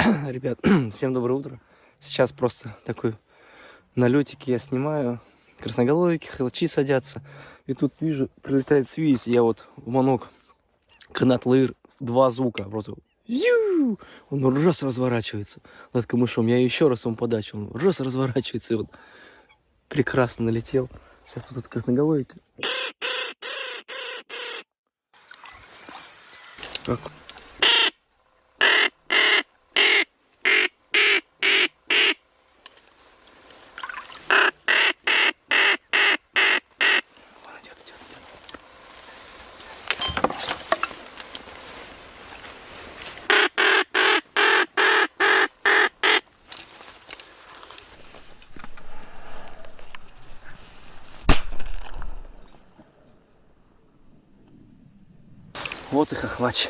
Ребят, всем доброе утро. Сейчас просто такой налетик я снимаю. Красноголовики, хелчи садятся. И тут вижу, прилетает свист. Я вот в манок канатлыр, два звука. Просто ю! Он раз разворачивается над камышом. Я еще раз ему подачу. Он раз разворачивается. И вот прекрасно налетел. Сейчас вот тут красноголовик. Как? Вот и хохлач.